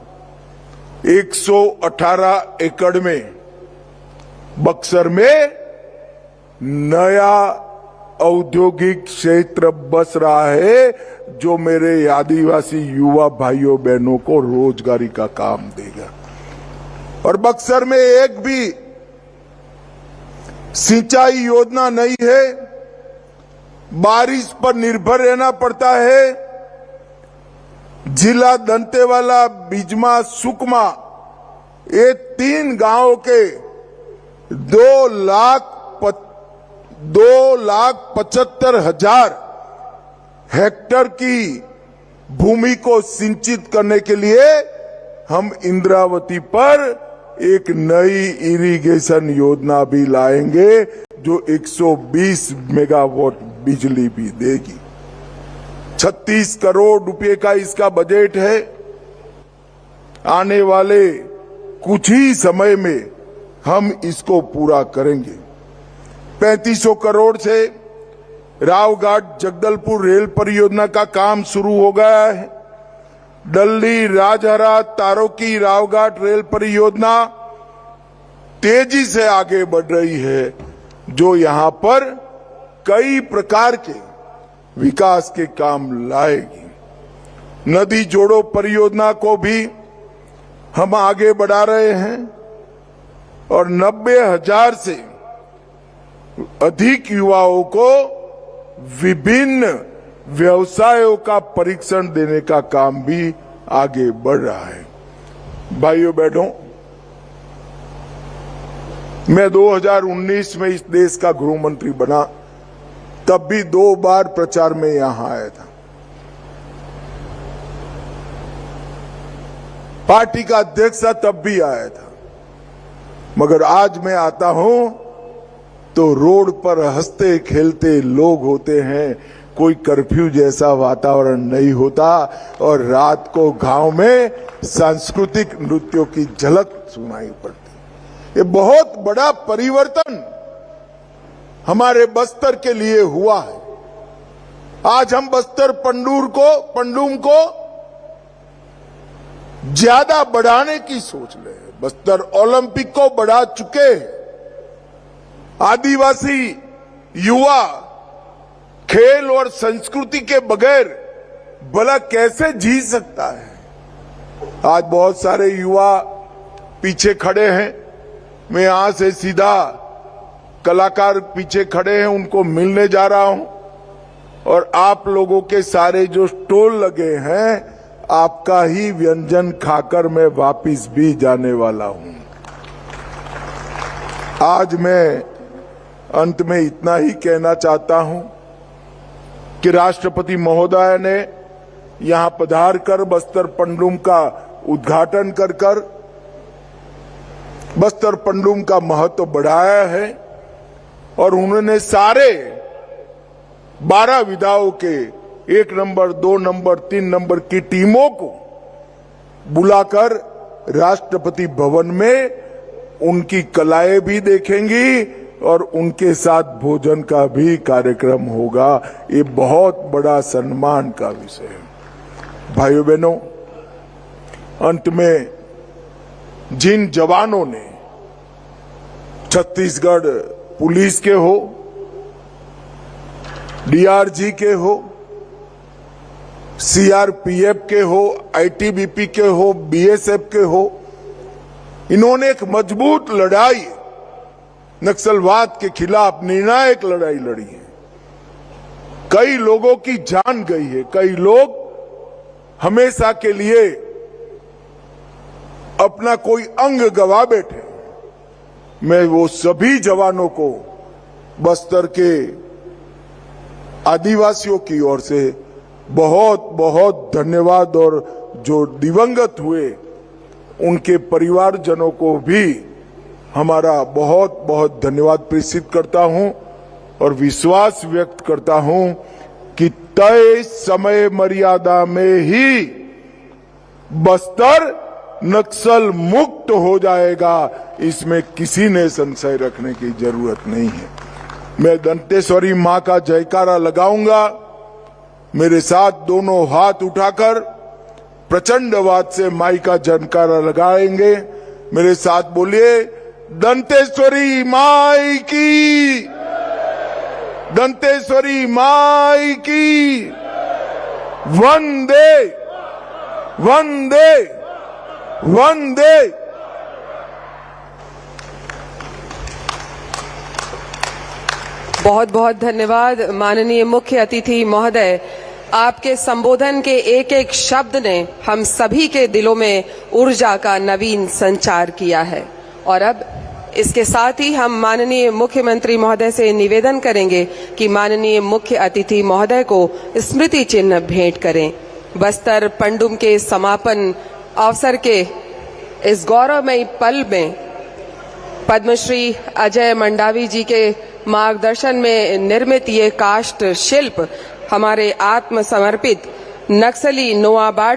S4: 118 एकड़ में बक्सर में नया औद्योगिक क्षेत्र बस रहा है जो मेरे आदिवासी युवा भाइयों बहनों को रोजगारी का काम देगा। और बक्सर में एक भी सिंचाई योजना नहीं है, बारिश पर निर्भर रहना पड़ता है। जिला दंतेवाला, बिजमा, सुकमा ये 3 गांव के 2,75,000 हेक्टेयर की भूमि को सिंचित करने के लिए हम इंद्रावती पर एक नई इरिगेशन योजना भी लाएंगे जो 120 मेगावाट बिजली भी देगी। 36 करोड़ रुपए का इसका बजट है। आने वाले कुछ ही समय में हम इसको पूरा करेंगे। 3500 करोड़ से रावघाट जगदलपुर रेल परियोजना का काम शुरू हो गया है। डल्ली, राजहरा, तारोकी, रावघाट रेल परियोजना तेजी से आगे बढ़ रही है जो यहां पर कई प्रकार के
S5: विकास के काम लाएगी। नदी जोड़ो परियोजना को भी हम आगे बढ़ा रहे हैं और 90,000 से अधिक युवाओं को विभिन्न व्यवसायों का परीक्षण देने का काम भी आगे बढ़ रहा है। भाइयों बहनों, मैं 2019 में इस देश का गृह मंत्री बना, तब भी 2 बार प्रचार में यहां आया था। पार्टी का अध्यक्ष तब भी आया था, मगर आज मैं आता हूं तो रोड पर हंसते खेलते लोग होते हैं, कोई कर्फ्यू जैसा वातावरण नहीं होता और रात को गांव में सांस्कृतिक नृत्यों की झलक सुनाई पड़ती। ये बहुत बड़ा परिवर्तन हमारे बस्तर के लिए हुआ है। आज हम बस्तर पंडुम को ज्यादा बढ़ाने की सोच रहे हैं। बस्तर ओलंपिक को बढ़ा चुके हैं। आदिवासी युवा खेल और संस्कृति के बगैर भला कैसे जी सकता है। आज बहुत सारे युवा पीछे खड़े हैं। मैं यहां से सीधा कलाकार पीछे खड़े हैं, उनको मिलने जा रहा हूं और आप लोगों के सारे जो स्टॉल लगे हैं, आपका ही व्यंजन खाकर मैं वापिस भी जाने वाला हूं। आज मैं अंत में इतना ही कहना चाहता हूं कि राष्ट्रपति महोदय ने यहां पधार कर बस्तर पंडुम का उद्घाटन कर बस्तर पंडुम का महत्व बढ़ाया है और उन्होंने सारे 12 विधाओं के 1 नंबर, 2 नंबर, 3 नंबर की टीमों को बुलाकर राष्ट्रपति भवन में उनकी कलाएं भी देखेंगी और उनके साथ भोजन का भी कार्यक्रम होगा। ये बहुत बड़ा सम्मान का विषय है। भाइयों बहनों, अंत में जिन जवानों ने छत्तीसगढ़ पुलिस के हो, डीआरजी के हो, सीआरपीएफ के हो, आईटीबीपी के हो, बीएसएफ के हो, इन्होंने एक मजबूत लड़ाई नक्सलवाद के खिलाफ निर्णायक लड़ाई लड़ी है। कई लोगों की जान गई है, कई लोग हमेशा के लिए अपना कोई अंग गवा बैठे। मैं वो सभी जवानों को बस्तर के आदिवासियों की ओर से बहुत बहुत धन्यवाद और जो दिवंगत हुए उनके परिवारजनों को भी हमारा बहुत बहुत धन्यवाद प्रेषित करता हूं और विश्वास व्यक्त करता हूं कि तय समय मर्यादा में ही बस्तर नक्सल मुक्त हो जाएगा, इसमें किसी ने संशय रखने की जरूरत नहीं है। मैं दंतेश्वरी मां का जयकारा लगाऊंगा। मेरे साथ दोनों हाथ उठाकर प्रचंडवाद से माई का जयकारा लगाएंगे। मेरे साथ बोलिए, दंतेश्वरी माई की, दंतेश्वरी माई की, वंदे वंदे वंदे।
S1: बहुत बहुत धन्यवाद माननीय मुख्य अतिथि महोदय। आपके संबोधन के एक एक शब्द ने हम सभी के दिलों में ऊर्जा का नवीन संचार किया है। और अब इसके साथ ही हम माननीय मुख्यमंत्री महोदय से निवेदन करेंगे कि माननीय मुख्य अतिथि महोदय को स्मृति चिन्ह भेंट करें। बस्तर पंडुम के समापन अवसर के इस गौरवमयी पल में पद्मश्री अजय मंडावी जी के मार्गदर्शन में निर्मित ये काष्ठ शिल्प हमारे आत्मसमर्पित नक्सली नोआबाड